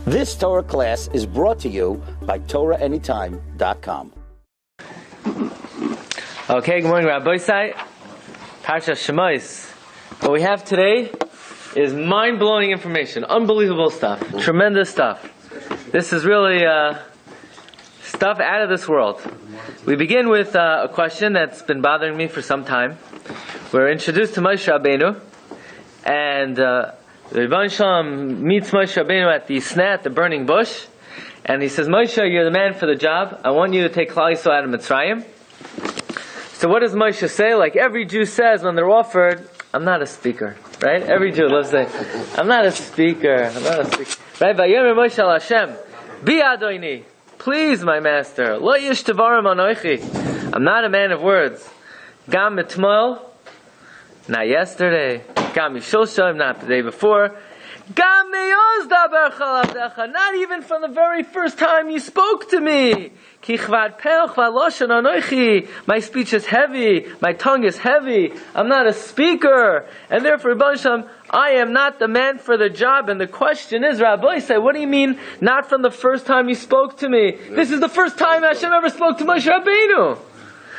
This Torah class is brought to you by TorahAnytime.com. Okay, good morning, Rabbi Glatstein. Parshas Shemos. What we have today is mind-blowing information, unbelievable stuff, tremendous stuff. This is really stuff out of this world. We begin with a question that's been bothering me for some time. We're introduced to Moshe Rabbeinu, and Rebbeinu Shalom meets Moshe Rabbeinu at the sneh, the burning bush, and he says, Moshe, you're the man for the job. I want you to take Klal Yisrael out of Mitzrayim. So what does Moshe say? Like every Jew says when they're offered, I'm not a speaker, right? Every Jew loves to say, I'm not a speaker. Right? Vayomer Moshe al Hashem, Bi Adoini, please, my master. Lo yish tevarim anochi. I'm not a man of words. Gam mitmol, not yesterday. Gam mishulshim, not the day before. Gam meyoz daber chal avdecha, not even from the very first time you spoke to me. Ki chvad peh chvad loshen anochi. My speech is heavy. My tongue is heavy. I'm not a speaker. And therefore, Rebbeinu Shalom, I am not the man for the job. And the question is, Rabbi, say, what do you mean, not from the first time you spoke to me? This is the first time Hashem ever spoke to Moshe Rabbeinu.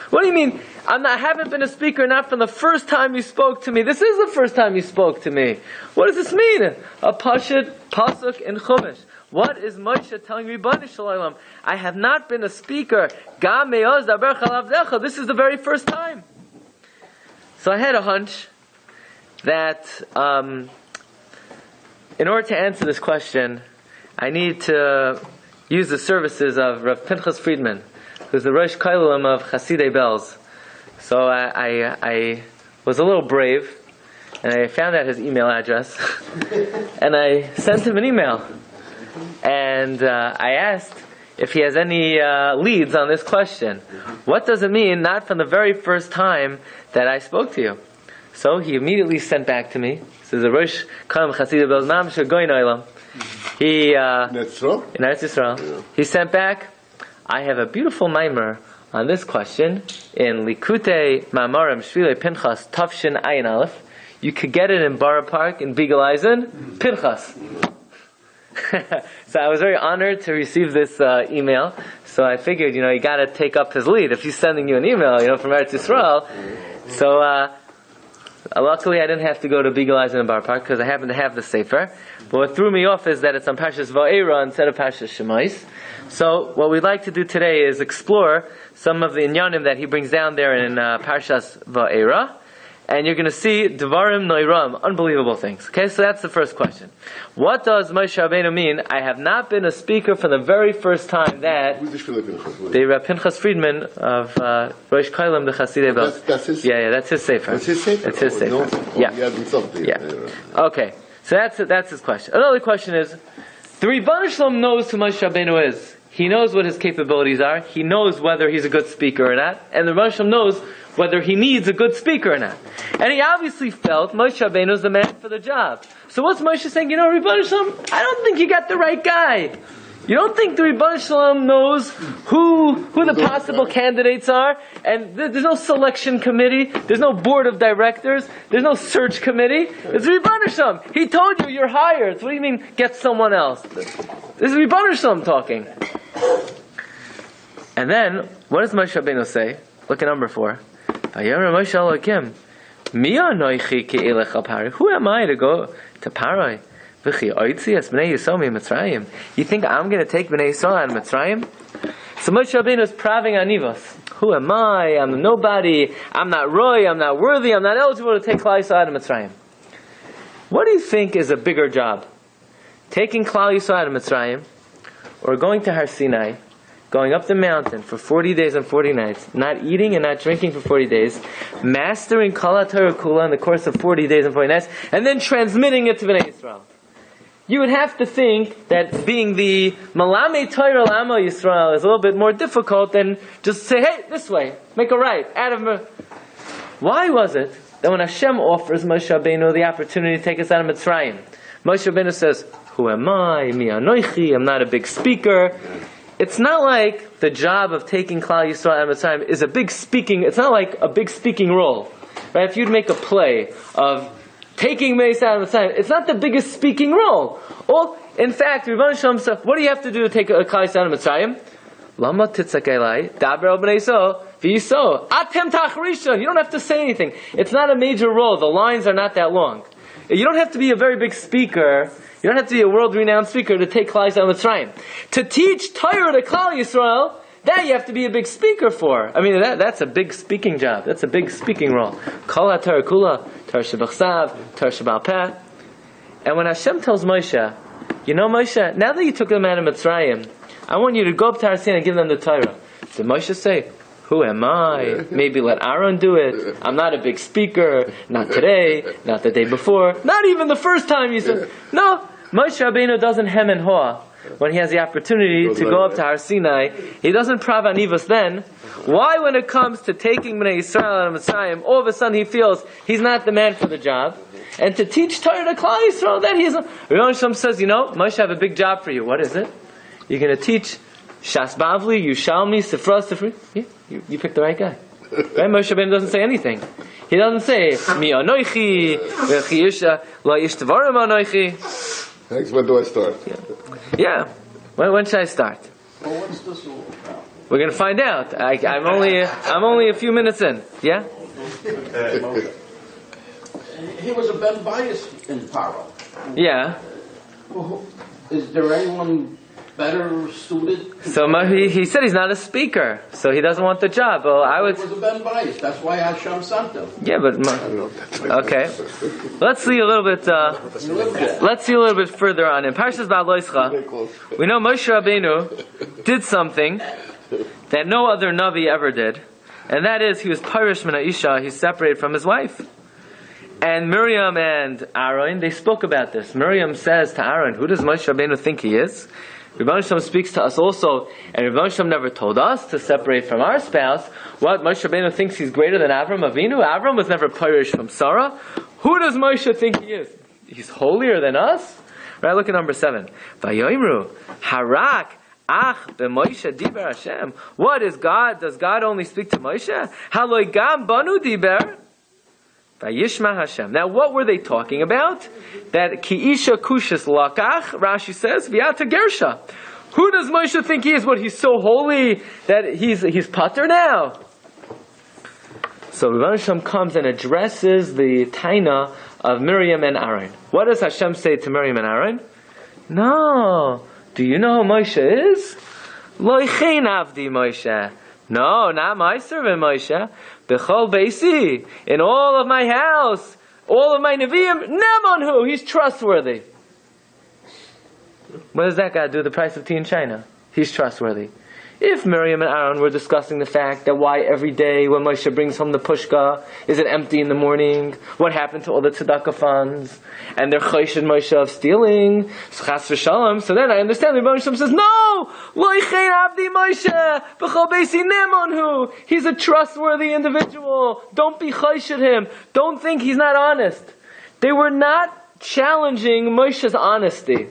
What do you mean? I haven't been a speaker not from the first time you spoke to me. This is the first time you spoke to me. What does this mean? A pasuk in Chumash. What is Moshe telling Rebbeinu Shalom? I have not been a speaker. Gam me'oz daber chal avdecha. This is the very first time. So I had a hunch that in order to answer this question, I need to use the services of Rav Pinchas Friedman, who's the Rosh Kailulim of Chasidei Belz. So I was a little brave, and I found out his email address, and I sent him an email. And I asked if he has any leads on this question. What does it mean, not from the very first time that I spoke to you? So he immediately sent back to me. He says, the Rosh Kailulim Chasidei Belz Mam Shegoyin Olam. He in Eretz Yisrael. He sent back, I have a beautiful mimer on this question in Likutei Ma'amarim Shvilei Pinchas Tafshin Ayin Aleph. You could get it in Borough Park in Beagle-Eisen, Pinchas. So I was very honored to receive this email. So I figured, you got to take up his lead if he's sending you an email, from Eretz Yisrael. So luckily I didn't have to go to Beagle-Eisen in Borough Park because I happen to have the Sefer. But what threw me off is that it's on Parshas Va'era instead of Parshas Shemos. So what we'd like to do today is explore some of the inyanim that he brings down there in Parshas Va'era. And you're going to see Devarim Noiram, unbelievable things. Okay, so that's the first question. What does Moshe Rabbeinu mean? I have not been a speaker from the very first time that the Rabbi Pinchas Friedman of Rosh Kailulim, the Chasidei Belz. That's his? Yeah, that's his sefer. That's his sefer? That's his sefer. No? Yeah. Okay, so that's his question. Another question is, the Rebbeinu Shalom knows who Moshe Rabbeinu is. He knows what his capabilities are. He knows whether he's a good speaker or not. And the Rebbeinu Shalom knows whether he needs a good speaker or not. And he obviously felt Moshe Rabbeinu is the man for the job. So what's Moshe saying? Rebbeinu Shalom, I don't think you got the right guy. You don't think the Rebbeinu Shalom knows who the possible candidates are? And there's no selection committee. There's no board of directors. There's no search committee. It's Rebbeinu Shalom. He told you you're hired. So what do you mean, get someone else? This is Rebbeinu Shalom talking. And then, what does Moshe Rabbeinu say? Look at number 4. Who am I to go to Parai? You think I'm going to take Bnei Yisrael out of Mitzrayim? So Moshe Rabbeinu is praving anivos. Who am I? I'm nobody. I'm not roy. I'm not worthy. I'm not eligible to take Klal Yisrael out of Mitzrayim. What do you think is a bigger job? Taking Klal Yisrael out of Mitzrayim, or going to Har Sinai, going up the mountain for 40 days and 40 nights, not eating and not drinking for 40 days, mastering Kala Torah Kula in the course of 40 days and 40 nights, and then transmitting it to Bnei Yisrael? You would have to think that being the Malame Torah Lama Yisrael is a little bit more difficult than just say, hey, this way, make a right. Why was it that when Hashem offers Moshe Rabbeinu the opportunity to take us out of Mitzrayim, Moshe Rabbeinu says, who am I? Mi anoichi, I'm not a big speaker. It's not like the job of taking Klal Yisrael out of Mitzrayim is a big speaking, it's not like a big speaking role. Right? If you'd make a play of taking Meis out of Mitzrayim, it's not the biggest speaking role. Well, In fact, Rebbeinu Shalom said, what do you have to do to take a Klal Yisrael out of Mitzrayim? Lama titzak elai, daber al bnei Yisrael, v'yiso. Atem tachrishon. You don't have to say anything. It's not a major role. The lines are not that long. You don't have to be a very big speaker. You don't have to be a world-renowned speaker to take Klal Yisrael Mitzrayim. To teach Torah to Klal Yisrael, that you have to be a big speaker for. I mean, that's a big speaking job. That's a big speaking role. Kol ha-Torah kula, Torah shebachsav, Torah shebal peh. And when Hashem tells Moshe, you know Moshe, now that you took them out of Mitzrayim, I want you to go up to Har Sinai and give them the Torah. Did Moshe say, who am I? Maybe let Aaron do it. I'm not a big speaker. Not today. Not the day before. Not even the first time you said. No, Moshe Rabbeinu doesn't hem and haw when he has the opportunity to go up to Har Sinai. He doesn't prav anivos then. Why, when it comes to taking Bnei Yisrael out of Mitzrayim, all of a sudden he feels he's not the man for the job? And to teach Torah to Klal Yisrael, that he isn't. Rebbeinu Shalom says, you know, Moshe, I have a big job for you. What is it? You're going to teach Shas Bavli, Yushalmi, Sifra, Sifri. Yeah, you picked the right guy. Right? Moshe Rabbeinu doesn't say anything. He doesn't say, Mi anoichi, v'chi yisha, lo yishtavarim anoichi. Thanks, when do I start? Yeah. When should I start? Well, what's this all about? We're going to find out. I'm only a few minutes in. Yeah? He was a Ben Bias in Paro. Yeah. Well, is there anyone better suited? So he said he's not a speaker, so he doesn't want the job. Well, I would. He was a Ben Bias. That's why Hashem sent him. Yeah, but okay. Let's see a little bit. Let's see a little bit further on in Parshas Ba'aloischa. We know Moshe Rabbeinu did something that no other Navi ever did, and that is he was Parish Min Isha. He's separated from his wife. And Miriam and Aaron, they spoke about this. Miriam says to Aaron, "Who does Moshe Rabbeinu think he is?" Rebbeinu Shalom speaks to us also, and Rebbeinu Shalom never told us to separate from our spouse. What, Moshe Rabbeinu thinks he's greater than Avram Avinu? Avram was never parish from Sarah. Who does Moshe think he is? He's holier than us? Right, look at number 7. Vayoimru, harak, ach, b'Moshe diber Hashem. What is God? Does God only speak to Moshe? Haloi gam banu diber. Vayishma Hashem. Now, what were they talking about? That kiisha kushas lakach, Rashi says, v'yata gersha. Who does Moshe think he is? What, he's so holy that he's pater now? So Rebbeinu Shalom comes and addresses the taina of Miriam and Aaron. What does Hashem say to Miriam and Aaron? No. Do you know who Moshe is? Lo ichein avdi Moshe. No, not my servant Moshe. Bechol beisi, in all of my house, all of my neviim, nemonhu, he's trustworthy. What does that got to do with the price of tea in China? He's trustworthy. If Miriam and Aaron were discussing the fact that why every day when Moshe brings home the pushka, is it empty in the morning? What happened to all the tzedakah funds? And they're choshed Moshe of stealing, chas v'shalom. So then I understand the Rebbeinu Shalom says, no! Lo yichein avdi Moshe! B'chol beisi nemonhu! He's a trustworthy individual. Don't be choshed him. Don't think he's not honest. They were not challenging Moshe's honesty.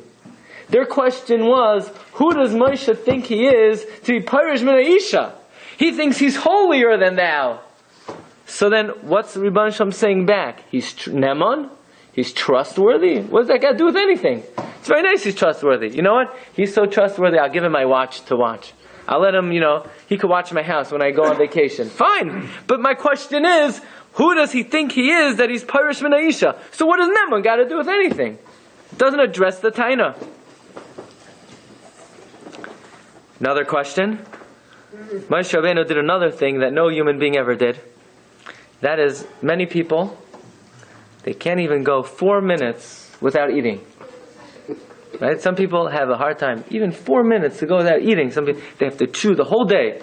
Their question was, who does Moshe think he is to be Parish Min Isha? He thinks he's holier than thou. So then, what's Rebbeinu Shalom saying back? He's Nemon? He's trustworthy? What does that got to do with anything? It's very nice he's trustworthy. You know what? He's so trustworthy, I'll give him my watch to watch. I'll let him, he could watch my house when I go on vacation. Fine! But my question is, who does he think he is that he's Parish Min Isha? So what does Nemon got to do with anything? It doesn't address the taina. Another question. Moshe Rabbeinu did another thing that no human being ever did. That is, many people, they can't even go 4 minutes without eating. Right? Some people have a hard time, even 4 minutes to go without eating. Some people, they have to chew the whole day.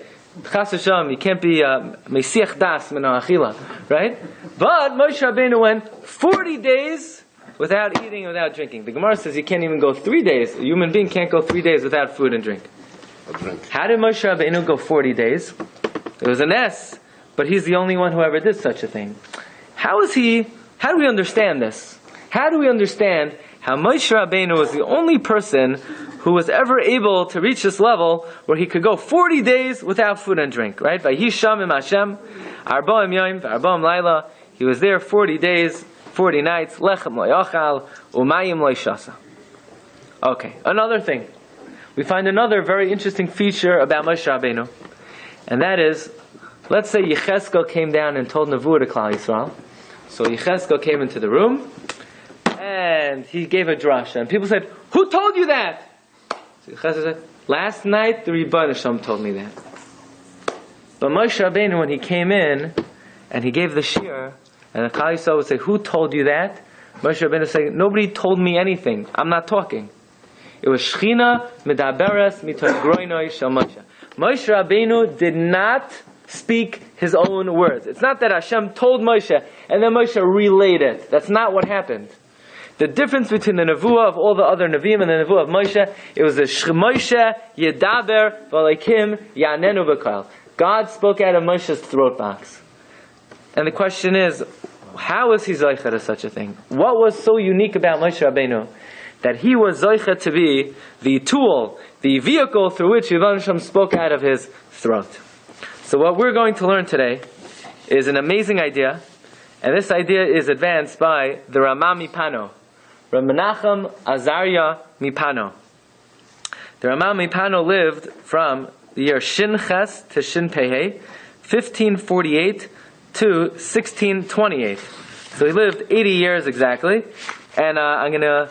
Chas v'shalom, you can't be mesiach das min ha'achila, right? But Moshe Rabbeinu went 40 days without eating and without drinking. The Gemara says you can't even go 3 days. A human being can't go 3 days without food and drink. How did Moshe Rabbeinu go 40 days? It was an S, but he's the only one who ever did such a thing. How do we understand this? How do we understand how Moshe Rabbeinu was the only person who was ever able to reach this level where he could go 40 days without food and drink, right? Vayisham im Hashem, arba'im yom, arba'im laila. He was there 40 days, 40 nights, lechem lo yachal, umayim lo yishasa. Okay, another thing. We find another very interesting feature about Moshe Rabbeinu, and that is, let's say Yechezkel came down and told Nevuah to Klal Yisrael. So Yechezkel came into the room, and he gave a drasha, and people said, "Who told you that?" So Yechezkel said, "Last night the Rebbeinu Shalom told me that." But Moshe Rabbeinu, when he came in, and he gave the Shiur, and the Klal Yisrael would say, "Who told you that?" Moshe Rabbeinu said, "Nobody told me anything. I'm not talking." It was Shechina Medaberes Mitos Groinoi Shel Moshe. Moshe Rabbeinu did not speak his own words. It's not that Hashem told Moshe and then Moshe relayed it. That's not what happened. The difference between the nevuah of all the other neviim and the nevuah of Moshe, it was the Moshe Yedaber V'Alekim Yanenu B'Kol. God spoke out of Moshe's throat box. And the question is, how is he zoicha to such a thing? What was so unique about Moshe Rabbeinu that he was zoicha to be the tool, the vehicle through which Yivon Hashem spoke out of his throat? So what we're going to learn today is an amazing idea, and this idea is advanced by the Rama Mipano, Rav Menachem Azariah Mipano. The Rama Mipano lived from the year Shin Ches to Shin Pehei, 1548 to 1628. So he lived 80 years exactly, and I'm going to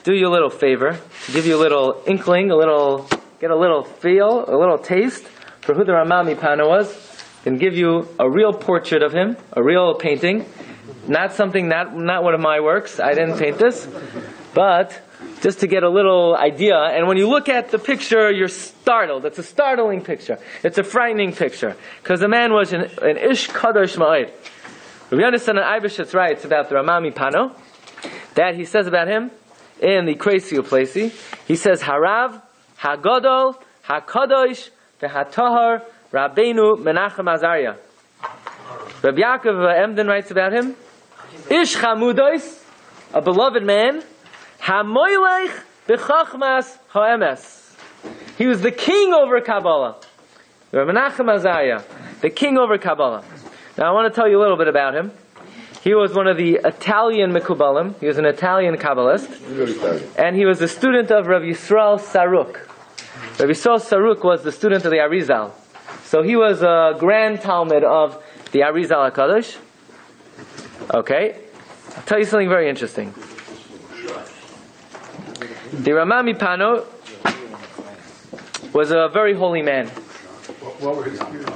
do you a little favor, to give you a little inkling, get a little feel, a little taste for who the Rama Mipano was, and give you a real portrait of him, a real painting, not one of my works. I didn't paint this, but just to get a little idea. And when you look at the picture, you're startled. It's a startling picture. It's a frightening picture, because the man was an ish kadosh ma'od. Rabbi Glatstein and Eibishitz writes about the Rama Mipano that he says about him in the Kreisi Uplesi. He says, Harav, Hagodol, Hakadosh, V'Hatahar, Rabbeinu Menachem Azariah. Rabbi Yaakov Emden writes about him, Ish Chamudois, a beloved man, Hamoylech B'Chachmas Ha'emes. He was the king over Kabbalah. Rabbi Menachem Azariah, the king over Kabbalah. Now I want to tell you a little bit about him. He was one of the Italian Mekubalim. He was an Italian Kabbalist. And he was a student of Rav Yisrael Saruk. Rav Yisrael Saruk was the student of the Arizal. So he was a grand Talmud of the Arizal HaKadosh. Okay. I'll tell you something very interesting. The Rama Mipano was a very holy man. What were his years?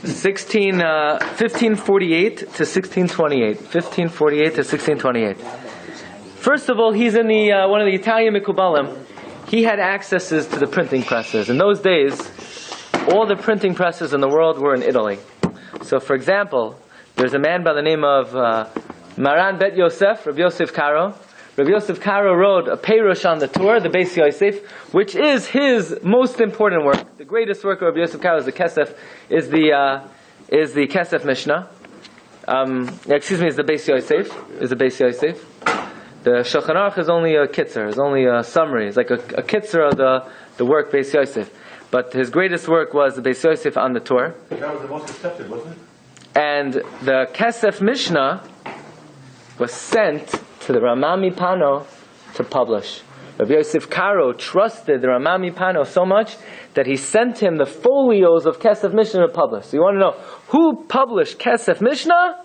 1548 to 1628. 1548 to 1628. First of all, he's in the one of the Italian Mekubalim. He had accesses to the printing presses. In those days, all the printing presses in the world were in Italy. So, for example, there's a man by the name of Maran Bet Yosef, Rabbi Yosef Karo. Rabbi Yosef Karo wrote a Perush on the Torah, the Beis Yosef, which is his most important work. The greatest work of Rabbi Yosef Karo is the Kesef, is the Kesef Mishnah. Is the Beis Yosef. The Shulchan Aruch is only a kitzer, is only a summary. It's like a kitzer of the work Beis Yosef. But his greatest work was the Beis Yosef on the Torah. That was the most accepted, wasn't it? And the Kesef Mishnah was sent to the Rama Mipano to publish. Rabbi Yosef Karo trusted the Rama Mipano so much that he sent him the folios of Kesef Mishnah to publish. So you want to know who published Kesef Mishnah?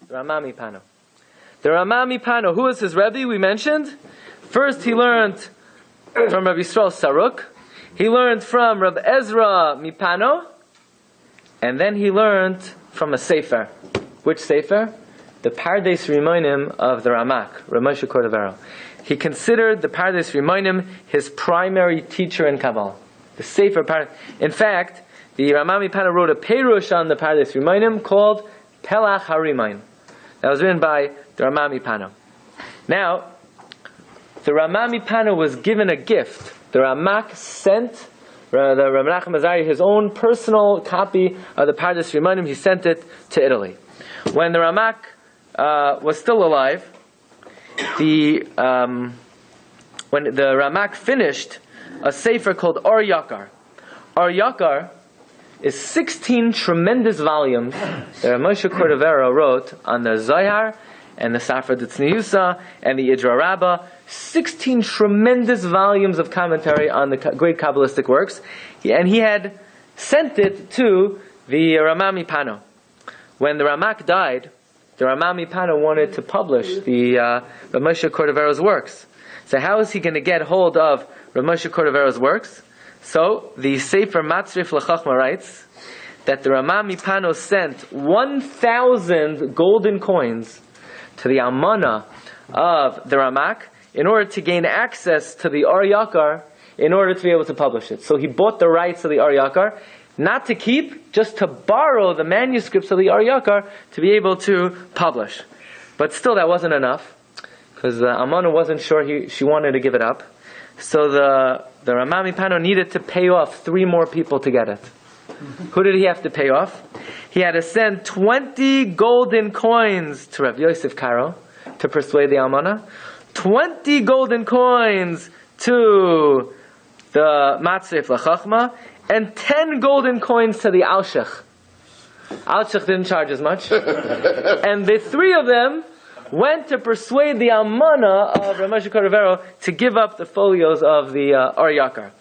The Rama Mipano. The Rama Mipano, who was his Rebbe, we mentioned? First he learned from Rabbi Yisrael Saruk. He learned from Rabbi Ezra Mipano. And then he learned from a Sefer. Which Sefer? The Pardes Rimonim of the Ramak, Rav Moshe Cordovero. He considered the Pardes Rimonim his primary teacher in Kabbalah. The Sefer Pardes. In fact, the Rama Mipano wrote a Perush on the Pardes Rimonim called Pelach HaRimonim. That was written by the Rama Mipano. Now, the Rama Mipano was given a gift. The Ramak sent the Rav Menachem Azariah his own personal copy of the Pardes Rimonim. He sent it to Italy. When the Ramak was still alive, when the Ramak finished a sefer called Or Yakar. Or Yakar is 16 tremendous volumes that Rav Moshe Cordovero wrote on the Zohar and the Safra Tzniusa and the Idra Rabbah. 16 tremendous volumes of commentary on the great Kabbalistic works, and he had sent it to the Rama Mipano. When the Ramak died, the Rama Mipano wanted to publish the Moshe Cordovero's works. So how is he going to get hold of Moshe Cordovero's works? So the Sefer Matzrif L'Chachma writes that the Rama Mipano sent 1,000 golden coins to the Almana of the Ramak in order to gain access to the Or Yakar in order to be able to publish it. So he bought the rights of the Or Yakar, not to keep, just to borrow the manuscripts of the Or Yakar to be able to publish. But still that wasn't enough, because Almana wasn't sure she wanted to give it up. So the Rama Mipano needed to pay off 3 more people to get it. Who did he have to pay off? He had to send 20 golden coins to Rav Yosef Karo to persuade the Almana, 20 golden coins to the Matzrif L'Chachma, and 10 golden coins to the Alshech. Alshech didn't charge as much. And the 3 of them went to persuade the Almana of Rav Moshe Cordovero to give up the folios of the Or Yakar.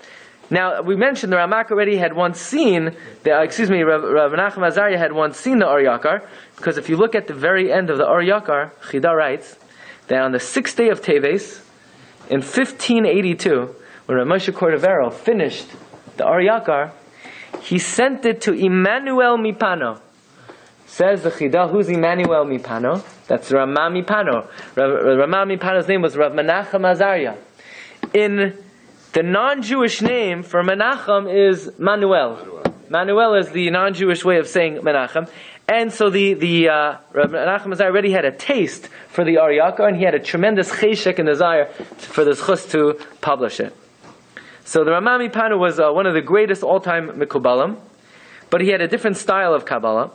Now, we mentioned the Ramak already had once seen, Rav Menachem Azariah had once seen the Or Yakar, because if you look at the very end of the Or Yakar, Chida writes that on the 6th day of Teves, in 1582, when Rav Moshe Cordovero finished the Or Yakar, he sent it to Emmanuel Mipano. Says the Chida, who's Emmanuel Mipano? That's Rama Mipano. Rama Mipano's name was Rav Menachem Azariah. In the non-Jewish name for Menachem is Manuel. Manuel is the non-Jewish way of saying Menachem. And so the Rav Menachem Azariah already had a taste for the Or Yakar, and he had a tremendous cheshek and desire for the zchus to publish it. So the Rama Mipano was one of the greatest all-time Mikubalim, but he had a different style of Kabbalah.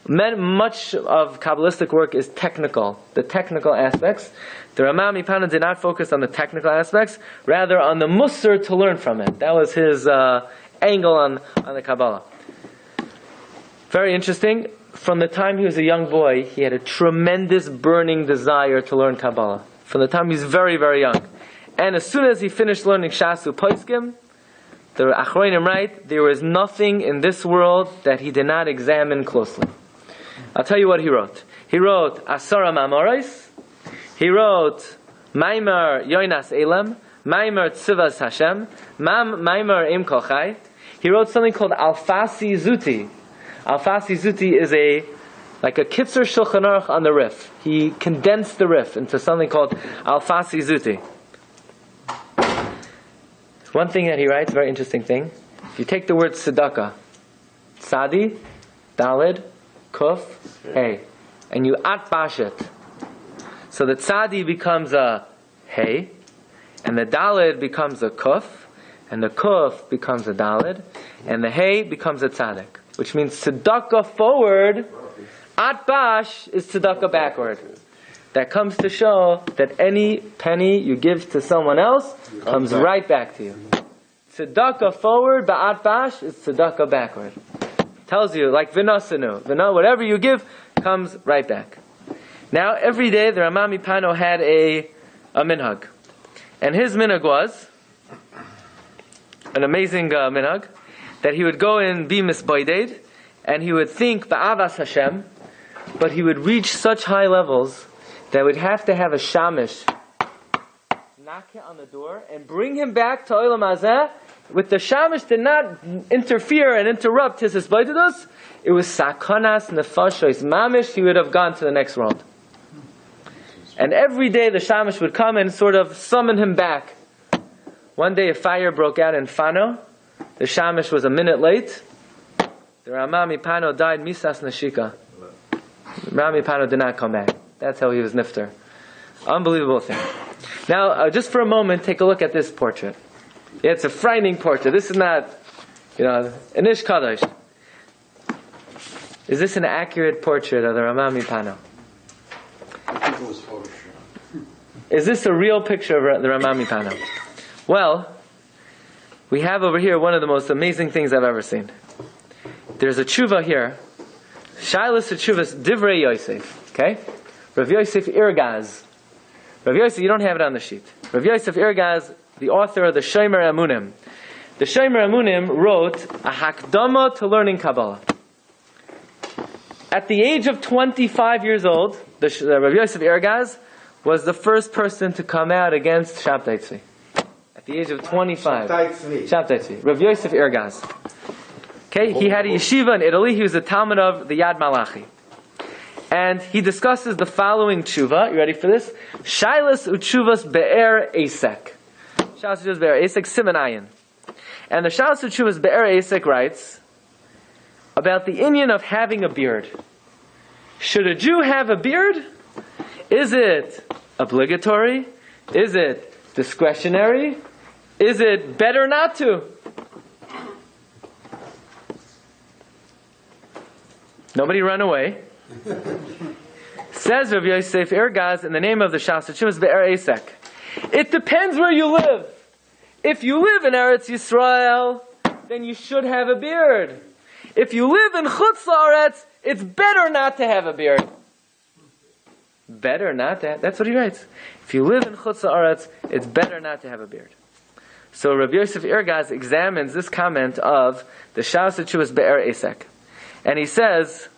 Much of Kabbalistic work is technical, the technical aspects. The Rama Mipano did not focus on the technical aspects, rather on the Musar to learn from it. That was his angle on the Kabbalah. Very interesting. From the time he was a young boy, he had a tremendous burning desire to learn Kabbalah. From the time he was very, very young. And as soon as he finished learning Shasu Poiskim, the Achronim write, there was nothing in this world that he did not examine closely. I'll tell you what he wrote. He wrote Asara Mamorais. He wrote Maimar Yoinas Elam, Maimar Tzivas Hashem, Maimar Im Kochai. He wrote something called Alfasi Zuti. Alfasi Zuti is like a Kitzur Shulchan Aruch on the Rif. He condensed the Rif into something called Alfasi Zuti. One thing that he writes, very interesting thing. If you take the word tzedakah, tzadi, dalid, kuf, hey, and you atbash it, so the tzadi becomes a hey, and the dalid becomes a kuf, and the kuf becomes a dalid, and the hey becomes a tzadik, which means tzedakah forward, atbash is tzedakah backward. That comes to show that any penny you give to someone else comes right back to you. Tzedakah forward, ba'at bash is tzedakah backward. Tells you, like vinasanu. Whatever you give comes right back. Now, every day the Rama Mipano had a minhag. And his minhag was an amazing minhag, that he would go and be misboided, and he would think ba'avas Hashem, but he would reach such high levels that would have to have a shamish knock on the door and bring him back to Olam Hazeh. With the shamish did not interfere and interrupt his hisbaidus. It was sakanas nefashos mamish. He would have gone to the next world. And every day the shamish would come and sort of summon him back. One day a fire broke out in Fano. The shamish was a minute late. The Rama Mipano died misas nashika. Rama Mipano did not come back. That's how he was nifter. Unbelievable thing. Now, just for a moment, take a look at this portrait. Yeah, it's a frightening portrait. This is not, an Ish Kadosh. Is this an accurate portrait of the Rama Mipano? I think it was Photoshop. Is this a real picture of the Rama Mipano? Well, we have over here one of the most amazing things I've ever seen. There's a tshuva here. Shailas tshuva's Divrei Yosef. Okay? Rav Yosef Irgaz. Rav Yosef, you don't have it on the sheet. Rav Yosef Irgaz, the author of the Shomer Amunim. The Shomer Amunim wrote a Hakdama to learning Kabbalah. At the age of 25 years old, Rav Yosef Irgaz was the first person to come out against Shabtai Tzvi. At the age of 25. Shabtai Tzvi. Rav Yosef Irgaz. Okay, he had a yeshiva in Italy. He was a Talmud of the Yad Malachi. And he discusses the following tshuva. You ready for this? Shailas uchuvas be'er esek. Shailas uchuvas be'er esek, siman ayin. And the Shailas uchuvas be'er esek writes about the inyan of having a beard. Should a Jew have a beard? Is it obligatory? Is it discretionary? Is it better not to? Nobody run away. Says Rav Yosef Irgaz in the name of the Shas Chuvas Be'er Esek. It depends where you live. If you live in Eretz Yisrael, then you should have a beard. If you live in Chutz La'aretz, it's better not to have a beard. Better not to have, that's what he writes. If you live in Chutz La'aretz, it's better not to have a beard. So Rav Yosef Irgaz examines this comment of the Shas Chuvas Be'er Esek. And he says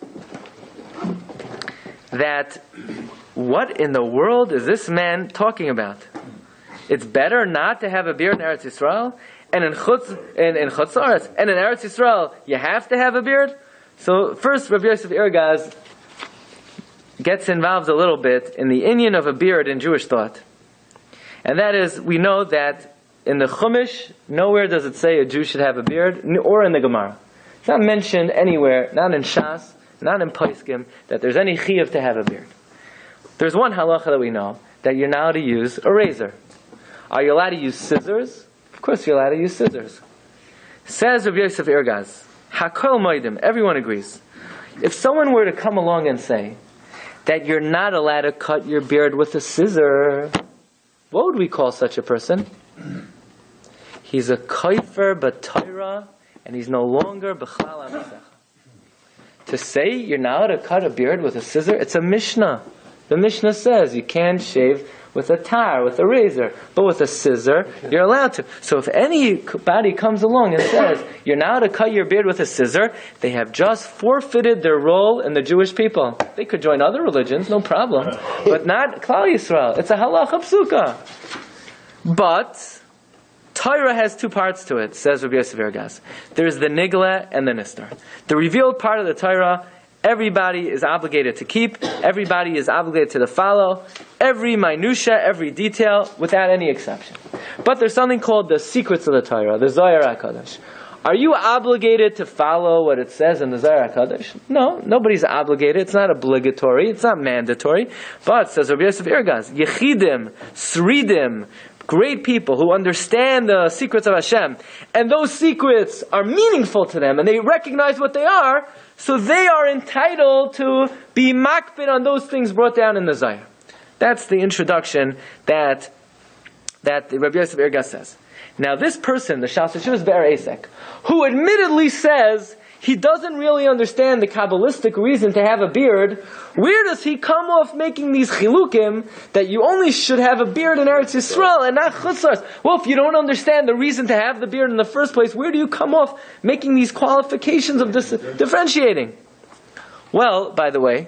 that what in the world is this man talking about? It's better not to have a beard in Eretz Yisrael, and in Chutz La'aretz, and in Eretz Yisrael you have to have a beard. So first, Rabbi Yosef Irgaz gets involved a little bit in the inyan of a beard in Jewish thought, and that is, we know that in the Chumash nowhere does it say a Jew should have a beard, or in the Gemara. It's not mentioned anywhere, not in Shas, not in Poskim, that there's any chiyuv to have a beard. There's one halacha that we know, that you're not allowed to use a razor. Are you allowed to use scissors? Of course you're allowed to use scissors. Says Rabbi Yosef Irgaz, Hakol Moedim, everyone agrees. If someone were to come along and say that you're not allowed to cut your beard with a scissor, what would we call such a person? He's a koifer b'Torah, and he's no longer b'chlal ha'masecha. To say you're not allowed to cut a beard with a scissor, it's a Mishnah. The Mishnah says you can't shave with a tar, with a razor, but with a scissor, you're allowed to. So if anybody comes along and says you're not allowed to cut your beard with a scissor, they have just forfeited their role in the Jewish people. They could join other religions, no problem, but not Klal Yisrael. It's a halacha psuka. But Torah has two parts to it, says Rabbi Yosef Irgaz. There's the nigla and the nistar. The revealed part of the Torah, everybody is obligated to keep, everybody is obligated to follow, every minutia, every detail, without any exception. But there's something called the secrets of the Torah, the Zohar HaKadosh. Are you obligated to follow what it says in the Zohar HaKadosh? No, nobody's obligated. It's not obligatory. It's not mandatory. But, says Rabbi Yosef Irgaz, Yechidim, Sridim, great people who understand the secrets of Hashem, and those secrets are meaningful to them, and they recognize what they are, so they are entitled to be makpid on those things brought down in the Zohar. That's the introduction that Rabbi Yosef Irgaz says. Now this person, the Shas Chuvas Be'er Esek, who admittedly says he doesn't really understand the Kabbalistic reason to have a beard, where does he come off making these chilukim that you only should have a beard in Eretz Yisrael and not Chutz La'aretz? Well, if you don't understand the reason to have the beard in the first place, where do you come off making these qualifications of differentiating? Well, by the way,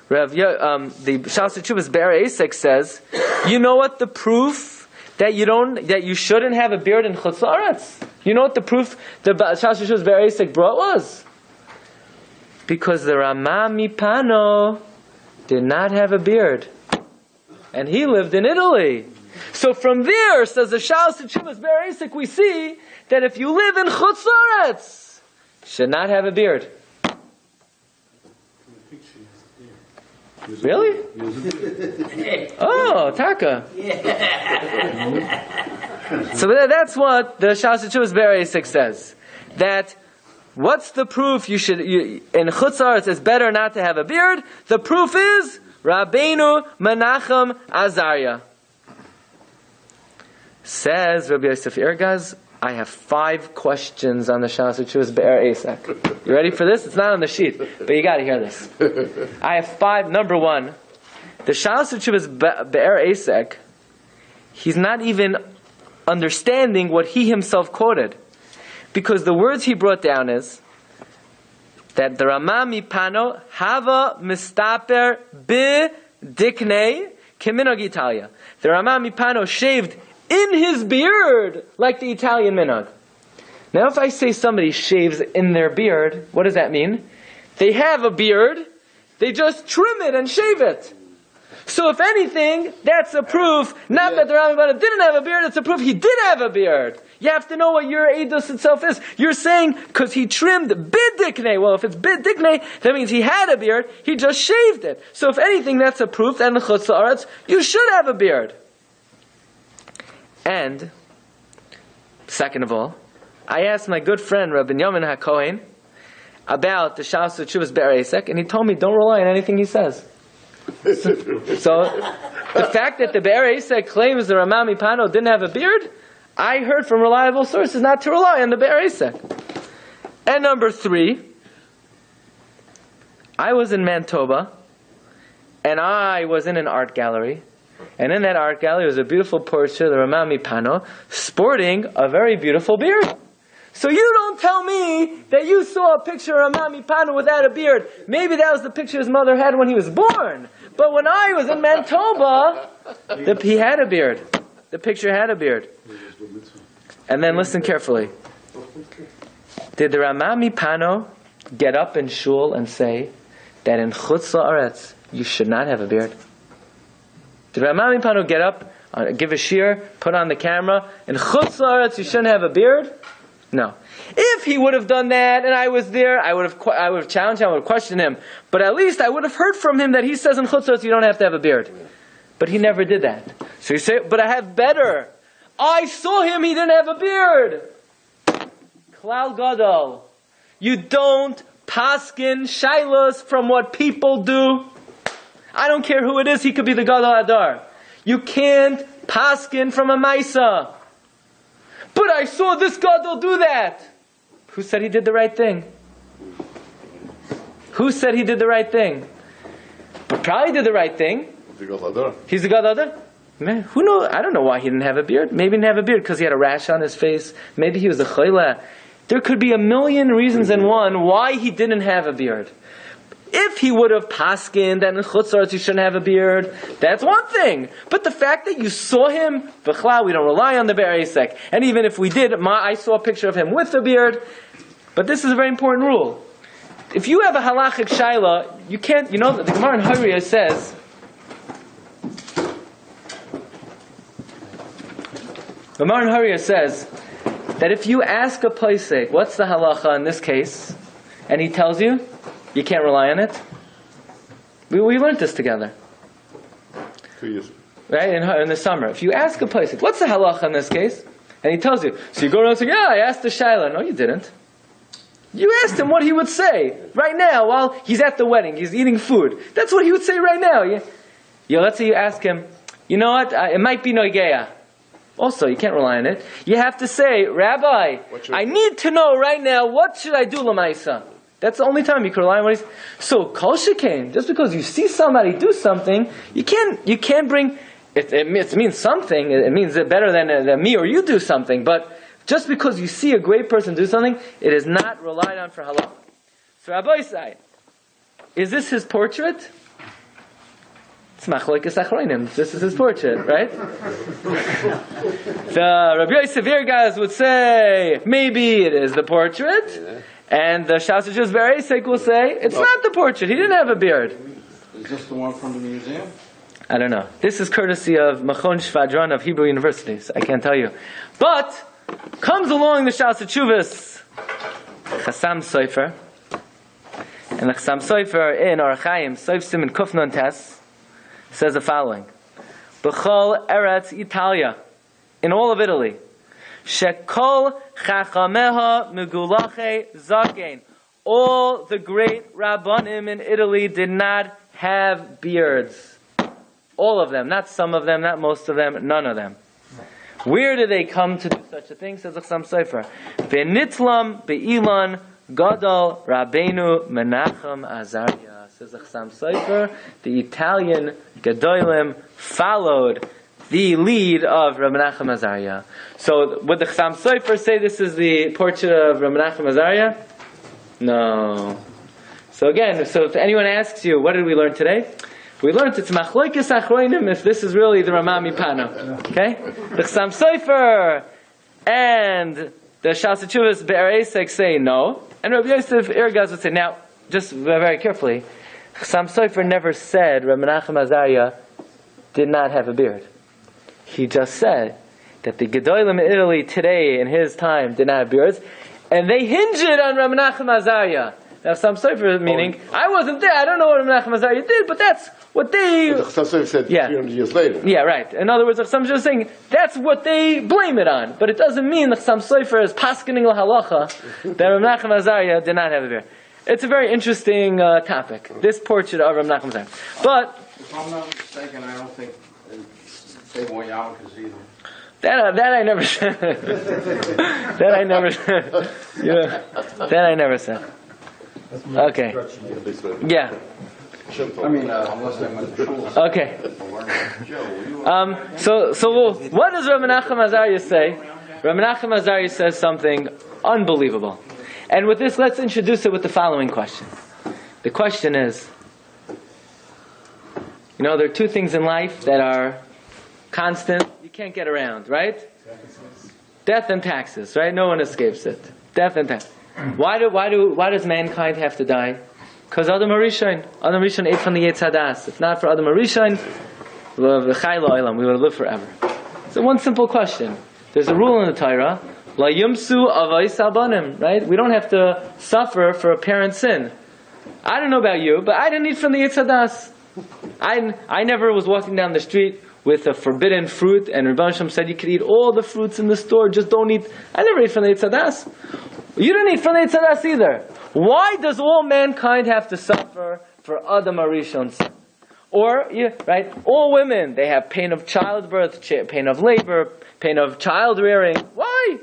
the Shas Chuvas Be'er Esek says, you know what the proof that you shouldn't have a beard in Chutz La'aretz? You know what the proof the Shas Chuvas Be'er Esek brought was? Because the Rama Mipano did not have a beard, and he lived in Italy. So from there, says the Shas Chuvas Be'er Esek, we see that if you live in Chutz La'aretz, you should not have a beard. Really? Oh, Taka. So that's what the Shas Chuvas Be'er Esek says. That what's the proof in Chutz La'aretz it's better not to have a beard? The proof is Rabbeinu Menachem Azariah. Says Rabbi Yosef Irgaz, I have 5 questions on the Shas Chuvas Be'er Esek. You ready for this? It's not on the sheet, but you got to hear this. I have 5. Number 1, The Shalas Tshuvas Be'er Esek, he's not even understanding what he himself quoted. Because the words he brought down is that the Rama Mipano Hava Mistaper Bi Diknei Kiminag Italia. The Rama Mipano shaved in his beard like the Italian minhag. Now if I say somebody shaves in their beard, what does that mean? They have a beard, they just trim it and shave it. So if anything, that's a proof, not that the Rama Mipano didn't have a beard, it's a proof he did have a beard. You have to know what your edus itself is. You're saying, because he trimmed bidikne. Well, if it's bidikne, that means he had a beard, he just shaved it. So if anything, that's a proof that in the chutz la'aretz, you should have a beard. And, second of all, I asked my good friend, Rabbi Yamin HaKohen, about the Shalas Tshuvas Be'er Esek, and he told me, don't rely on anything he says. So the fact that the Be'er Esek claims the Rama Mipano didn't have a beard, I heard from reliable sources not to rely on the Be'er Esek. And number 3, I was in Manitoba, and I was in an art gallery, and in that art gallery was a beautiful portrait of the Rama Mipano sporting a very beautiful beard. So you don't tell me that you saw a picture of Rama Mipano without a beard. Maybe that was the picture his mother had when he was born. But when I was in Manitoba, he had a beard. The picture had a beard. And then listen carefully. Did the Rama Mipano get up in shul and say that in chutz la'aretz you should not have a beard? Did Rama Mipano get up, give a shiur, put on the camera, in chutz la'aretz you shouldn't have a beard? No. If he would have done that and I was there, I would have challenged him, I would have questioned him. But at least I would have heard from him that he says in chutz la'aretz you don't have to have a beard. But he never did that. So you say, but I have better. I saw him, he didn't have a beard. Klal Gadol. You don't paskin shailos from what people do. I don't care who it is, he could be the Gadol Adar. You can't paskin from a Maisa. But I saw this Gadol do that. Who said he did the right thing? Who said he did the right thing? But probably did the right thing. He's the Gadol Adar? Man, who knows? I don't know why he didn't have a beard. Maybe he didn't have a beard because he had a rash on his face. Maybe he was a chayla. There could be a million reasons in one why he didn't have a beard. If he would have paskined that in chutz la'aretz you shouldn't have a beard, that's one thing. But the fact that you saw him, v'chlal, we don't rely on the Be'er Esek. And even if we did, I saw a picture of him with a beard. But this is a very important rule. If you have a halachic shaila, you can't, the Gemara in Hariya says, that if you ask a paisek, what's the halacha in this case, and he tells you, you can't rely on it. We learned this together. 2 years. Right, in the summer. If you ask a paisek, what's the halacha in this case, and he tells you, so you go around and say, yeah, I asked the shaila. No, you didn't. You asked him what he would say right now while he's at the wedding, he's eating food. That's what he would say right now. Let's say you ask him, you know what, it might be noigeya. Also, you can't rely on it. You have to say, Rabbi, I need to know right now, what should I do l'maisa? That's the only time you can rely on what he's... So, kol shekain, just because you see somebody do something, you can't bring... It means something, it means it better than me or you do something, but just because you see a great person do something, it is not relied on for halakha. So, Rabbi say, is this his portrait? It's machlokes achronim. This is his portrait, right? The Rabbi Yosef guys would say maybe it is the portrait, and the Shalas Tshuvas Be'er Esek will say it's not the portrait. He didn't have a beard. Is this the one from the museum? I don't know. This is courtesy of Machon Shvadron of Hebrew University, so I can't tell you. But comes along the Shalas Tshuvas Chassam Sofer, and the Chassam Sofer in Orachaim Soif Siman Kufnon Tes says the following: B'chol Eretz Italia, in all of Italy, Shekol Chachameha Megulache Zakein, all the great Rabbanim in Italy did not have beards. All of them, not some of them, not most of them, none of them. Where did they come to do such a thing? Says the Chassam Sofer. Be'nitlam be'ilan Gadol Rabbeinu Menachem Azariah. Says the Chassam Sofer, the Italian Gedolim followed the lead of Rabbi Menachem Azariah. So would the Chassam Sofer say this is the portrait of Rabbi Menachem Azariah? No. So again, so if anyone asks you, what did we learn today? We learned it's Machloikis Achroinim if this is really the Rama Mipano. Okay? The Chassam Sofer and the Shas Teshuvos Be'er Esek say no, and Rabbi Yosef Irgaz would say, now, just very carefully, Chassam Sofer never said Rabbi Menachem Azariah did not have a beard. He just said that the Gedolim in Italy today, in his time, did not have beards, and they hinged it on Rabbi Menachem Azariah. Now, some Sofer meaning, I wasn't there, I don't know what Rabbi Menachem Azariah did, but that's what they... But the Chassam said 300 years later. Yeah, right. In other words, the Chassam Sofer is saying, that's what they blame it on. But it doesn't mean the Chassam Sofer is paskening l'halacha that Rabbi Menachem Azariah did not have a beard. It's a very interesting topic, this portrait of Rabbi Menachem Azariah. But... If I'm not mistaken, I don't think they wore yarmulkes either. That I never said. That I never said. Yeah. That I never said. Okay. Yeah. I mean, unless they went to shul. Okay. So what does Rabbi Menachem Azariah say? Rabbi Menachem Azariah says something unbelievable. And with this, let's introduce it with the following question. The question is, there are two things in life that are constant. You can't get around, right? Death and taxes, right? No one escapes it. Death and taxes. Why does mankind have to die? Because Adam Harishon ate from the Yetz Hadas. If not for Adam Harishon, we would have lived forever. So one simple question. There's a rule in the Torah, La Yumsu Avos Abanim, right? We don't have to suffer for a parent's sin. I don't know about you, but I didn't eat from the Yetz Hadas. I never was walking down the street with a forbidden fruit, and Rabbi Shem said you could eat all the fruits in the store, just don't eat. I never ate from the Yetz Hadas. You didn't eat from the Yetz Hadas either. Why does all mankind have to suffer for Adam Harishon's sin? Or, right, all women, they have pain of childbirth, pain of labor, pain of child rearing. Why?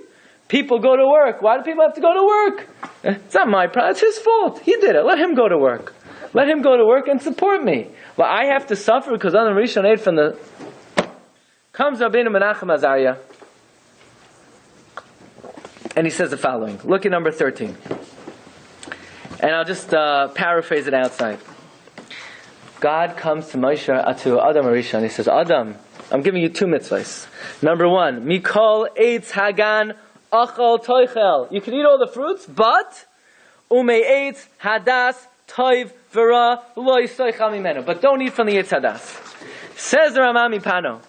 People go to work. Why do people have to go to work? It's not my problem. It's his fault. He did it. Let him go to work. Let him go to work and support me. Well, I have to suffer because Adam Rishon ate from the... Comes Rabbeinu Menachem Azariah, and he says the following. Look at number 13. And I'll just paraphrase it outside. God comes to Moshe, to Adam Rishon. He says, Adam, I'm giving you two mitzvahs. Number one, Mikol Eitz Hagan Achal Toichel. You can eat all the fruits, but Umei Eitz Hadas Toiv Vera Lo Yisoichal Mimenu. But don't eat from the Eitz Hadas. Says the Rama Mipano,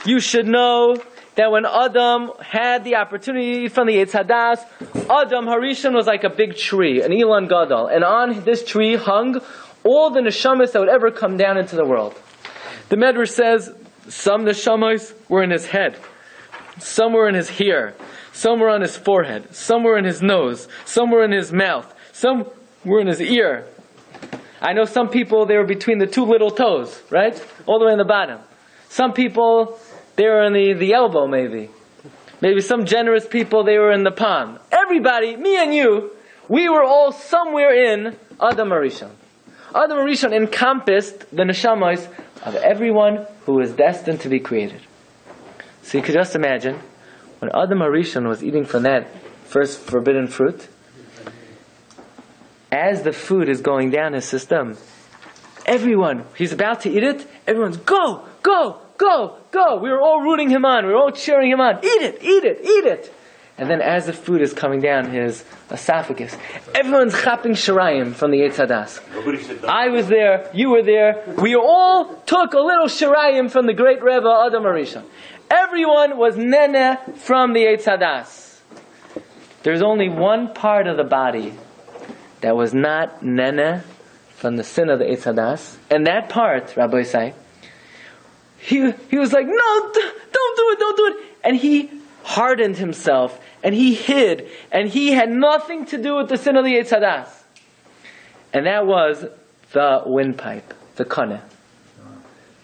you should know that when Adam had the opportunity to eat from the Eitz Hadas, Adam Harishon was like a big tree, an Elon Gadol. And on this tree hung all the neshamas that would ever come down into the world. The Medrash says some neshamas were in his head, some were in his hair, some were on his forehead, some were in his nose, some were in his mouth, some were in his ear. I know some people, they were between the two little toes, right? All the way in the bottom. Some people, they were in the elbow maybe. Maybe some generous people, they were in the palm. Everybody, me and you, we were all somewhere in Adam Harishon. Adam Harishon encompassed the neshamas of everyone who was destined to be created. So you could just imagine, when Adam Harishon was eating from that first forbidden fruit, as the food is going down his system, everyone, he's about to eat it, everyone's go, go, go, go. We were all rooting him on, we were all cheering him on. Eat it, eat it, eat it. And then as the food is coming down his esophagus, everyone's chapping shirayim from the Eitz Hadas. I was there, you were there. We all took a little shirayim from the great Rebbe Adam Harishon. Everyone was nene from the Eitz Hadas. There's only one part of the body that was not nene from the sin of the Eitz Hadas. And that part, Rabbi say, he was like, no, don't do it, don't do it. And he hardened himself, and he hid, and he had nothing to do with the sin of the Eitz Hadas. And that was the windpipe, the kaneh.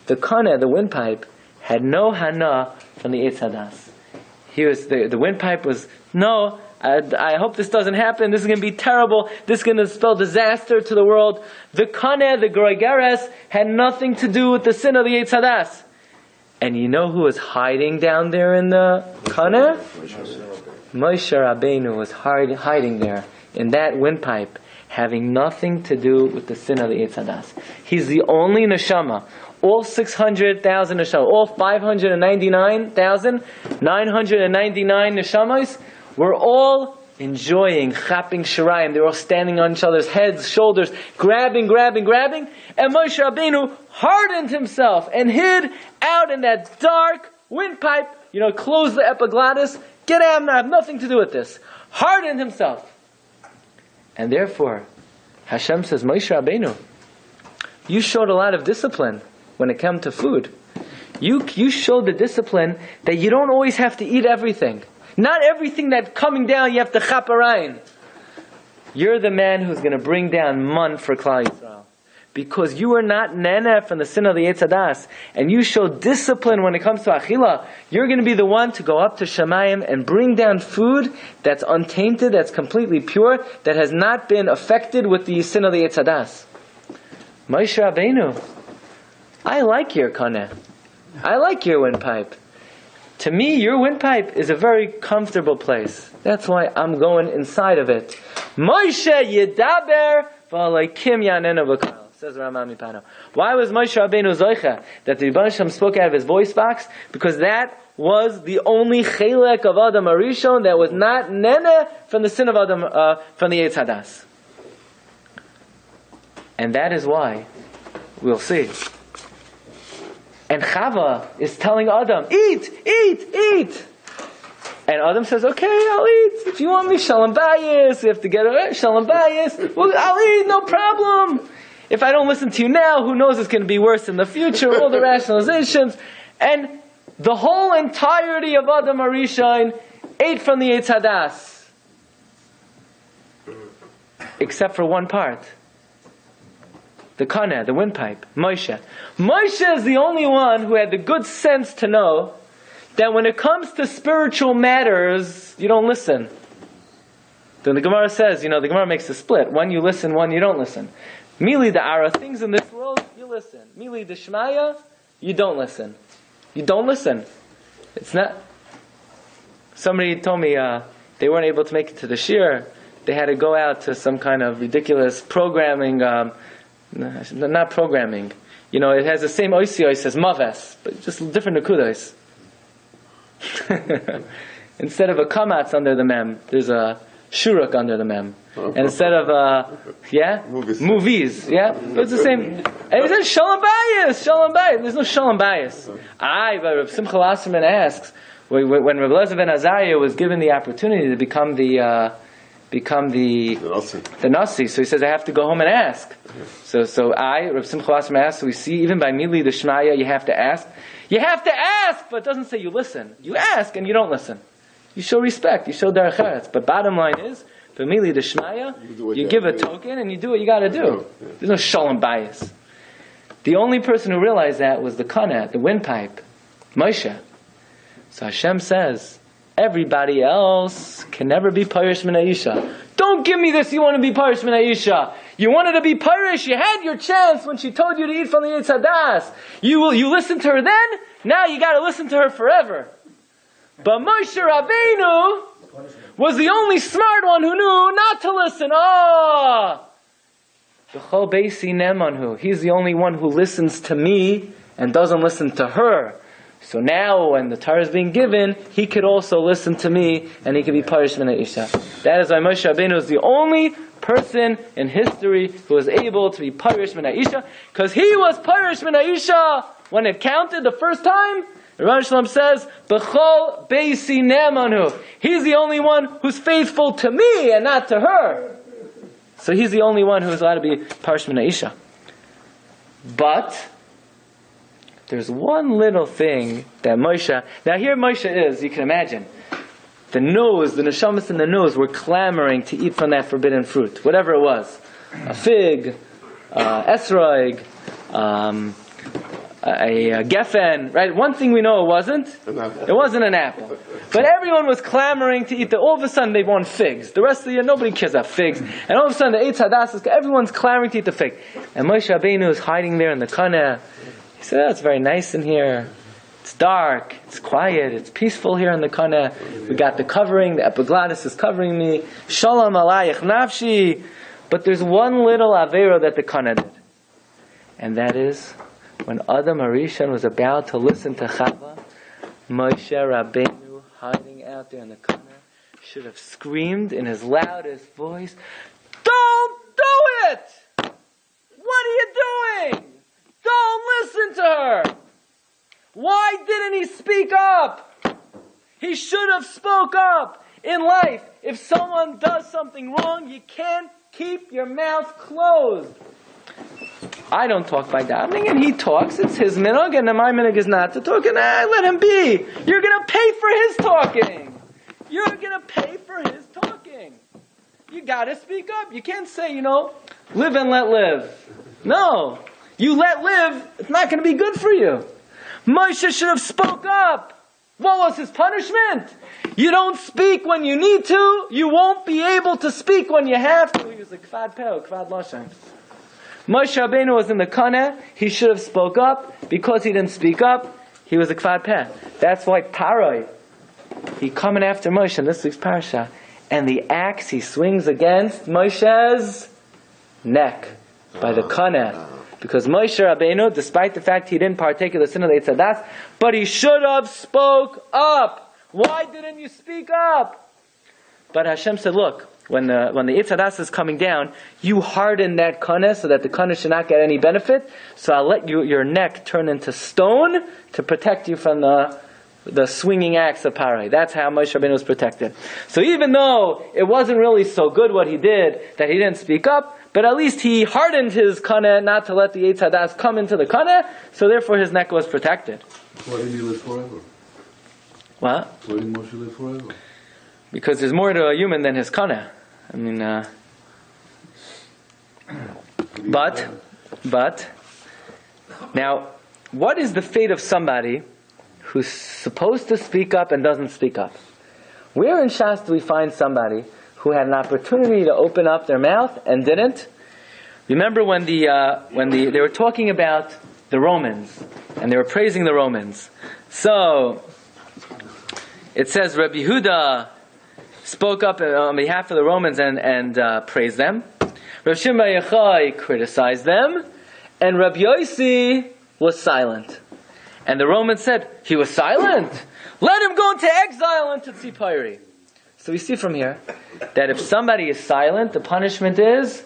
The kaneh, the windpipe, had no hana from the Eitz Hadas. The windpipe was, no, I hope this doesn't happen. This is going to be terrible. This is going to spell disaster to the world. The Kaneh, the Groigeres, had nothing to do with the sin of the Yetz Hadas. And you know who was hiding down there in the Kaneh? Moshe Rabbeinu was hiding there in that windpipe, having nothing to do with the sin of the Yetz Hadas. He's the only neshama. All 600,000 neshama, all 599,999 neshamas were all enjoying chapping shirayim. They were all standing on each other's heads, shoulders, grabbing. And Moshe Rabbeinu hardened himself and hid out in that dark windpipe. Closed the epiglottis. Get out! I have nothing to do with this. Hardened himself. And therefore, Hashem says, Moshe Rabbeinu, you showed a lot of discipline when it came to food. You showed the discipline that you don't always have to eat everything. Not everything that's coming down you have to chaparayim. You're the man who's going to bring down man for Klal Yisrael. Because you are not nene from the sin of the Yetz Hadas, and you show discipline when it comes to achila, you're going to be the one to go up to Shemayim and bring down food that's untainted, that's completely pure, that has not been affected with the sin of the Yetz Hadas. Moshe Rabbeinu, I like your kaneh. I like your windpipe. To me, your windpipe is a very comfortable place. That's why I'm going inside of it. Moshe Yedaber v'Elokim Yanenu v'Kol. Says Rama Mipano. Why was Moshe Rabbeinu zoicha that the Rebbeinu Shem spoke out of his voice box? Because that was the only chelek of Adam Arishon that was not nene from the sin of Adam, from the Yetz Hadas. And that is why, we'll see. And Chava is telling Adam, eat! And Adam says, okay, I'll eat. If you want me, shalom bayis, we have to get it, shalom bayis. Well, I'll eat, no problem. If I don't listen to you now, who knows it's going to be worse in the future, all the rationalizations. And the whole entirety of Adam Arishon ate from the Yetz Hadas. Except for one part. The kaneh, the windpipe, Moshe. Moshe is the only one who had the good sense to know that when it comes to spiritual matters, you don't listen. Then the Gemara says, the Gemara makes a split. One you listen, one you don't listen. Mili da'ara, things in this world, you listen. Mili d'shmaya, you don't listen. You don't listen. It's not... Somebody told me they weren't able to make it to the Shiur. They had to go out to some kind of ridiculous programming... not programming. It has the same oisios as maves, but just different nekudos. Instead of a kamatz under the mem, there's a shuruk under the mem. And instead of movies, but it's the same. And he says shalom bayis. There's no shalom bayis. But Reb Simcha Lasserman asks, when Reb Elazar ben Azariah was given the opportunity to become the Nasi. So he says, I have to go home and ask. So Reb Simcha Lasserman asks, so we see even by Mili the Shmaya, you have to ask. You have to ask, but it doesn't say you listen. You ask and you don't listen. You show respect, you show derech eretz. But bottom line is, for Mili the Shmaya, you give a token and you do what you got to do. There's no shalom bias. The only person who realized that was the kaneh, the windpipe, Moshe. So Hashem says, everybody else can never be Parish Min Ha'isha. Don't give me this, you want to be Parish Min Ha'isha. You wanted to be Parish, you had your chance when she told you to eat from the Yetz Hadas. You listened to her then, now you got to listen to her forever. But Moshe Rabbeinu was the only smart one who knew not to listen. B'chol beisi nemanhu. He's the only one who listens to me and doesn't listen to her. So now when the Torah is being given, he could also listen to me and he could be Parish Min Ha'isha. That is why Moshe Rabbeinu is the only person in history who was able to be Parish Min Ha'isha, because he was Parish Min Ha'isha when it counted the first time. Rabbi Shalom says, B'chol beisi ne'amanu. He's the only one who's faithful to me and not to her. So he's the only one who is allowed to be Parish Min Ha'isha. But there's one little thing that Moshe... Now here Moshe is, you can imagine. The neshamas in the nose were clamoring to eat from that forbidden fruit. Whatever it was. A fig, esrog, geffen, right? One thing we know it wasn't. It wasn't an apple. But everyone was clamoring to eat it. All of a sudden they want figs. The rest of the year nobody cares about figs. And all of a sudden the Eitz Hadas, everyone's clamoring to eat the fig. And Moshe Rabbeinu is hiding there in the Kaneh. He said, oh, it's very nice in here. It's dark, it's quiet, it's peaceful here in the Kaneh. We got the covering, the epiglottis is covering me. Shalom alayich nafshi. But there's one little avera that the Kaneh did. And that is, when Adam Harishon was about to listen to Chava, Moshe Rabbeinu, hiding out there in the Kaneh, should have screamed in his loudest voice, "Don't do it! What are you doing? Don't listen to her! Why didn't he speak up? He should have spoke up. In life, if someone does something wrong, you can't keep your mouth closed." I don't talk by davening, and he talks. It's his minhag, and my minhag is not to talk, and let him be. You're going to pay for his talking. You're going to pay for his talking. You got to speak up. You can't say, live and let live. No. You let live, it's not going to be good for you. Moshe should have spoke up. What was his punishment? You don't speak when you need to, you won't be able to speak when you have to. He was a kvad peh, kvad lashon. Moshe Rabbeinu was in the Kaneh, he should have spoke up. Because he didn't speak up, he was a kvad peh. That's why Paroi, he coming after Moshe in this week's Parsha, and the axe he swings against Moshe's neck by the Kaneh. Because Moshe Rabbeinu, despite the fact he didn't partake of the sin of the Eitz Hadas, but he should have spoke up. Why didn't you speak up? But Hashem said, look, when the Eitz Hadas is coming down, you harden that Kaneh so that the Kaneh should not get any benefit. So I'll let your neck turn into stone to protect you from the swinging axe of Parai. That's how Moshe Rabbeinu was protected. So even though it wasn't really so good what he did, that he didn't speak up, but at least he hardened his Kaneh not to let the Eitz Hadas come into the Kaneh, so therefore his neck was protected. Why did he live forever? What? Why did Moshe live forever? Because there's more to a human than his Kaneh. I mean, but, now, what is the fate of somebody who's supposed to speak up and doesn't speak up? Where in Shas do we find somebody who had an opportunity to open up their mouth and didn't? Remember when they were talking about the Romans, and they were praising the Romans. So, it says Rabbi Yehuda spoke up on behalf of the Romans and praised them. Rav Shimon bar Yochai criticized them, and Rabbi Yossi was silent. And the Romans said, he was silent? Let him go into exile into Tzipori. So we see from here that if somebody is silent, the punishment is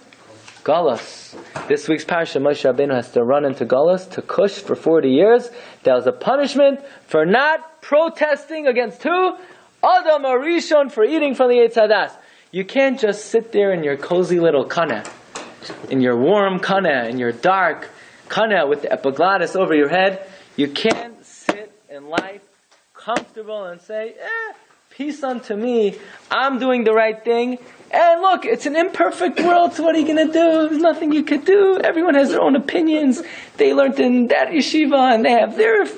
Galus. This week's Parsha, Moshe Rabbeinu has to run into Galus, to Cush for 40 years. That was a punishment for not protesting against who? Adam Harishon, for eating from the Eitz Hadas. You can't just sit there in your cozy little Kaneh, in your warm Kaneh, in your dark Kaneh with the epiglottis over your head. You can't sit in life comfortable and say, peace unto me, I'm doing the right thing. And look, it's an imperfect world, so what are you going to do? There's nothing you could do. Everyone has their own opinions. They learned in that yeshiva, and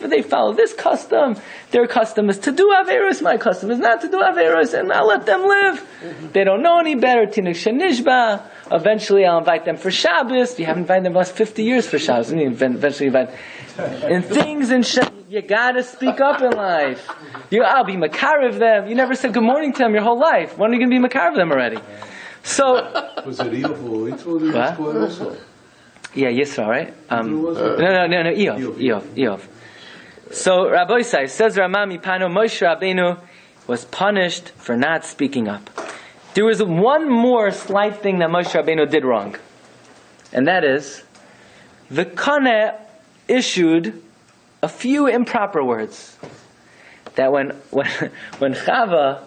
they follow this custom. Their custom is to do Averos, my custom is not to do Averos, and I'll let them live. They don't know any better. Tinuk Shenishba. Eventually I'll invite them for Shabbos. You haven't invited them the last 50 years for Shabbos. Eventually invite in things and you gotta speak up in life. I'll be makarev them. You never said good morning to them your whole life. When are you going to be makarev them already? So was it Eov or also? Yeah, Yisrael, right? No, Eov. So Rabbi Glatstein says Rama Mipano, Moshe Rabbeinu was punished for not speaking up. There was one more slight thing that Moshe Rabbeinu did wrong, and that is the Kaneh issued a few improper words. That when Chava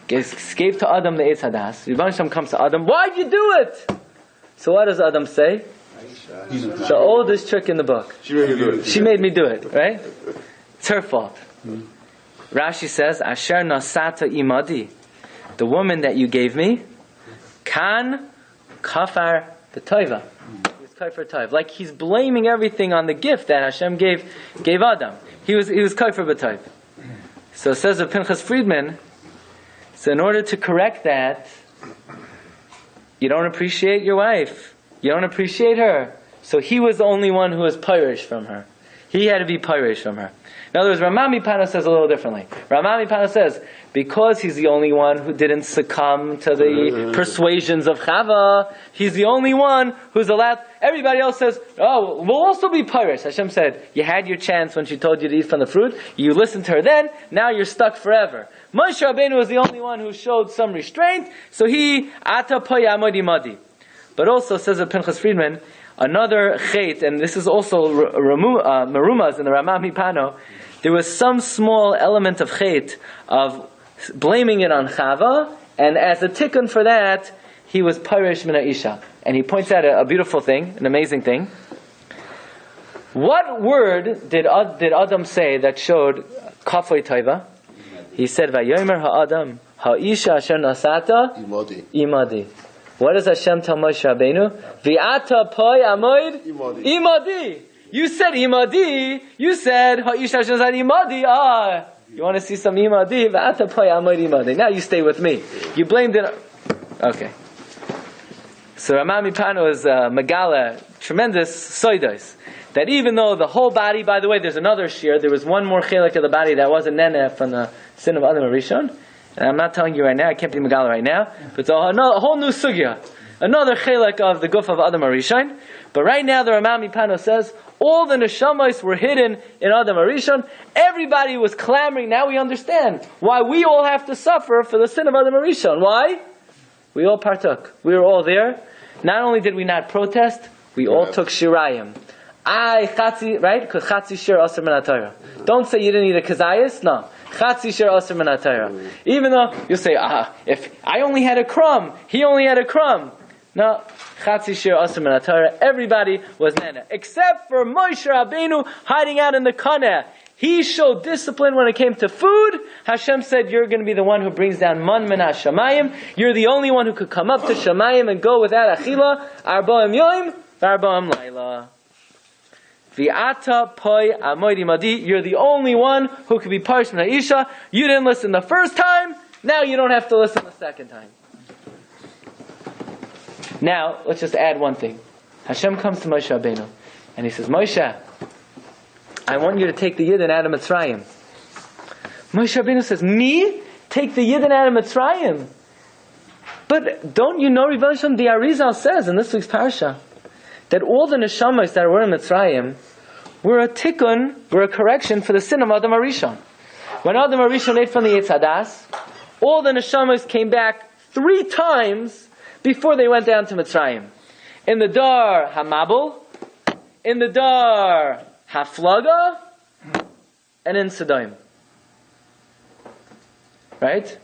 gave to Adam the Eitz Hadas, Rebbeinu Shem comes to Adam, why'd you do it? So what does Adam say? The oldest trick in the book. She made me do it, right? It's her fault. Rashi says, Asher nasata imadi, the woman that you gave me, kan kafar b'toiva. He was kaifer taiv. Like he's blaming everything on the gift that Hashem gave Adam. He was kaifer b'taiv. So it says of Pinchas Friedman, so in order to correct that, you don't appreciate your wife. You don't appreciate her. So he was the only one who was pirish from her. He had to be pirish from her. In other words, Rama Mipano says a little differently. Rama Mipano says, because he's the only one who didn't succumb to the persuasions of Chava, he's the only one who's allowed. Everybody else says, oh, we'll also be pirish. Hashem said, you had your chance when she told you to eat from the fruit. You listened to her then, now you're stuck forever. Moshe Rabbeinu was the only one who showed some restraint, so he, ata poya amodi madi. But also, says of Pinchas Friedman, another chait, and this is also Merumas in the Rama Mipano, there was some small element of chait, of blaming it on Chava, and as a tikkun for that, he was pirish min ha'isha. And he points out a beautiful thing, an amazing thing. What word did Adam say that showed kafoi taiva? He said, Vayomer ha'adam, ha'isha asher nasata, imadi. What does Hashem tell Moshe Rabbeinu? V'ata poi amoid imadi. You said imadi. You said ha'isha asher nasata imadi. You want to see some imadi? V'ata poi amoid imadi. Now you stay with me. You blamed it. Okay. So Rama Mipano is Megala, tremendous soidos. That even though the whole body, by the way, there's another shiur, there was one more chelik of the body that wasn't neneh from the sin of Adam Rishon. And I'm not telling you right now, I can't be Megala right now, but it's a whole new sugya. Another chelik of the guf of Adam Rishon. But right now the Rama Mipano says, all the neshamas were hidden in Adam Rishon. Everybody was clamoring. Now we understand why we all have to suffer for the sin of Adam Rishon. Why? We all partook. We were all there. Not only did we not protest, we all took shirayim. Right? Because chatzi shir aser min Torah. Don't say you didn't eat a kazayas. No. Chatzi shir aser min Torah. Even though you say, if I only had a crumb, he only had a crumb. No. Chatzi shir aser min Torah. Everybody was nana. Except for Moshe Rabbeinu hiding out in the kaneh. He showed discipline when it came to food. Hashem said, you're going to be the one who brings down man min hashamayim. You're the only one who could come up to shamayim and go without achila. Arba'im yoim, arba'im laila. V'ata poi amoidi madi. You're the only one who could be parish min ha'isha. You didn't listen the first time. Now you don't have to listen the second time. Now, let's just add one thing. Hashem comes to Moshe Rabbeinu and he says, Moshe, I want you to take the Yidden out of Mitzrayim. Moshe Rabbeinu says, me? Take the Yidden out of Mitzrayim? But don't you know, Rebbe Shem, the Arizal says in this week's Parsha, that all the neshamas that were in Mitzrayim were a tikkun, were a correction for the sin of Adam Arishon. When Adam Arishon ate from the Eitz Hadas, all the neshamas came back 3 times before they went down to Mitzrayim. In the Dar Hamabel, in the Dar Haflaga, and in Sodom. Right?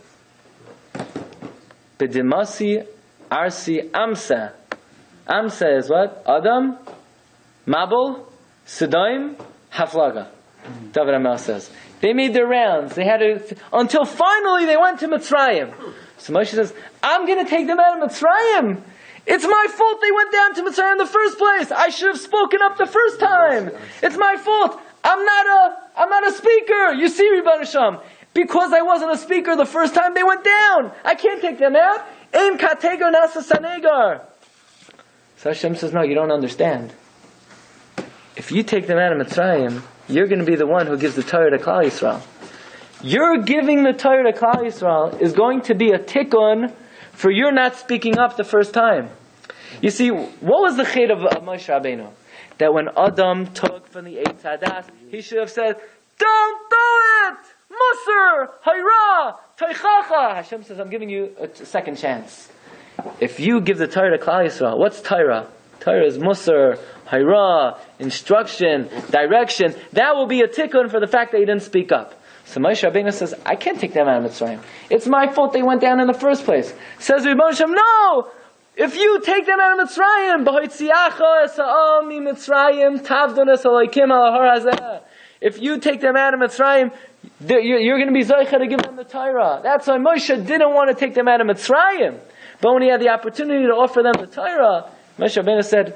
Bedimasi Arsi Amsa. Amsa is what? Adam, Mabel, Sodom, Haflaga. David Amel says. They made their rounds. They had to, until finally they went to Mitzrayim. So Moshe says, I'm going to take them out of Mitzrayim. It's my fault they went down to Mitzrayim in the first place. I should have spoken up the first time. It's my fault. I'm not a speaker. You see, Rebbe Nisham, because I wasn't a speaker the first time they went down. I can't take them out. Ein kategar nasa sanegar. So Hashem says, no, you don't understand. If you take them out of Mitzrayim, you're going to be the one who gives the Torah to Klal Yisrael. You're giving the Torah to Klal Yisrael is going to be a tikkun for your not speaking up the first time. You see, what was the chait of Moshe Rabbeinu? That when Adam took from the Eitz Hadas, he should have said, don't do it! Musar! Hayra! Teichacha! Hashem says, I'm giving you a second chance. If you give the Torah to Klal Yisrael, what's Torah? Torah is Musar, Hayra, instruction, direction. That will be a tikkun for the fact that you didn't speak up. So Moshe Rabbeinu says, I can't take them out of Mitzrayim. It's my fault they went down in the first place. Says Rebbe Shem, no! If you take them out of Mitzrayim, if you take them out of Mitzrayim, you're going to be Zoicha to give them the Torah. That's why Moshe didn't want to take them out of Mitzrayim. But when he had the opportunity to offer them the Torah, Moshe Rabbeinu said,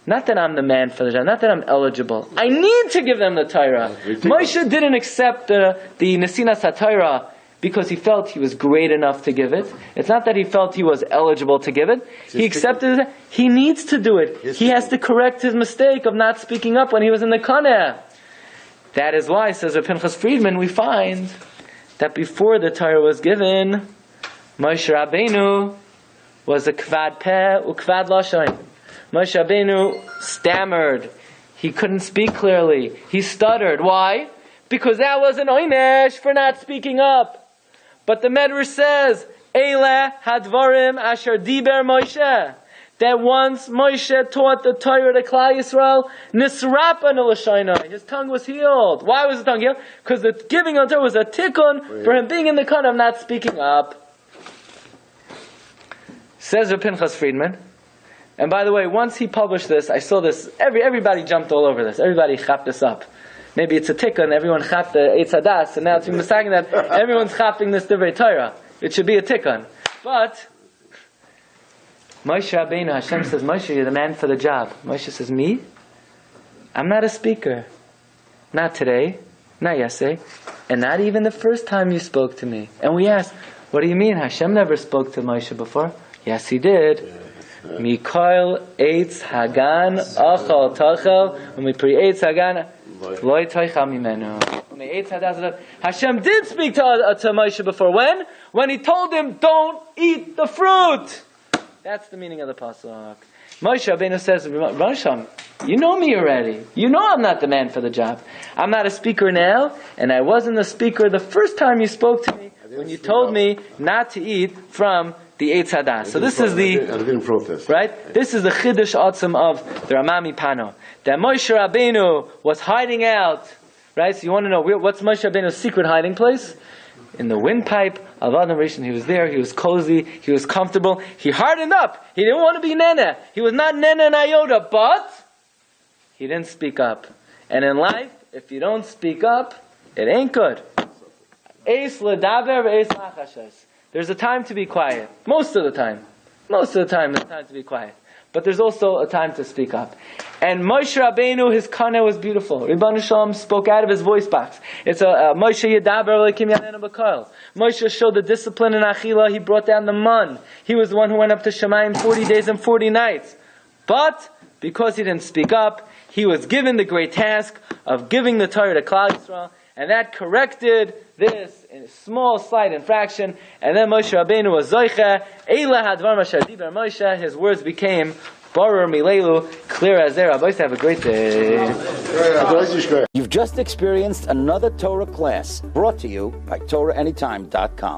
Not that I'm the man for the job, not that I'm eligible. I need to give them the Torah. Moshe didn't accept the Nesinas HaTorah because he felt he was great enough to give it. It's not that he felt he was eligible to give it. He accepted it. He needs to do it. He has to correct his mistake of not speaking up when he was in the Kaneh. That is why, says Rav Pinchas Friedman, we find that before the Torah was given, Moshe Rabbeinu was a kvad peh ukvad lashon. Moshe Rabbeinu stammered. He couldn't speak clearly. He stuttered. Why? Because that was an oynesh for not speaking up. But the Medrash says, Eile hadvarim asher diber Moshe. That once Moshe taught the Torah to Klal Yisrael, nisrapa nelashayna. His tongue was healed. Why was his tongue healed? Because the giving of Torah was a tikkun for him being in the kind of not speaking up. Says Rav Pinchas Friedman. And by the way, once he published this, I saw this, everybody jumped all over this. Everybody chapped this up. Maybe it's a tikkun, everyone chapped the Eitz Hadas, and now it's been saying that everyone's chapping this Divrei Torah. It should be a tikkun. But Moshe Rabbeinu, Hashem says, Moshe, you're the man for the job. Moshe says, me? I'm not a speaker. Not today, not yesterday, and not even the first time you spoke to me. And we asked, what do you mean? Hashem never spoke to Moshe before? Yes, he did. Mikoil Eitz Hagan Achal Tachel Umipri Eitz Hagan Loi Toichal Mimenu. Hashem did speak to Moshe before. When? When he told him, don't eat the fruit. That's the meaning of the pasuk. Moshe Rabbeinu says, Moshe, you know me already. You know I'm not the man for the job. I'm not a speaker now, and I wasn't the speaker the first time you spoke to me when you told me not to eat from the Eitz Hadas. So this is the, I didn't protest. Right? This is the Chiddush Atzim of the Rama Mipano. That Moshe Rabbeinu was hiding out. Right? So you want to know, what's Moshe Rabbeinu's secret hiding place? In the windpipe of Adam Rishon. He was there, he was cozy, he was comfortable, he hardened up. He didn't want to be nene. He was not nene and iota, but he didn't speak up. And in life, if you don't speak up, it ain't good. Eis ledaber ve'eis lachashes. There's a time to be quiet. Most of the time. Most of the time there's time to be quiet. But there's also a time to speak up. And Moshe Rabbeinu, his kaneh was beautiful. Ribbon Shalom spoke out of his voice box. It's a Moshe Yedaber Elokim Yanenu B'Kol. Moshe showed the discipline in Achila. He brought down the mun. He was the one who went up to Shemayim 40 days and 40 nights. But because he didn't speak up, he was given the great task of giving the Torah to Klal Yisrael. And that corrected this in a small, slight infraction. And then Moshe Rabbeinu was Zoicha. Eila hadvar masher diber Moshe. His words became Barer Milelu, clear as air. Rabbi, have a great day. You've just experienced another Torah class brought to you by TorahAnytime.com.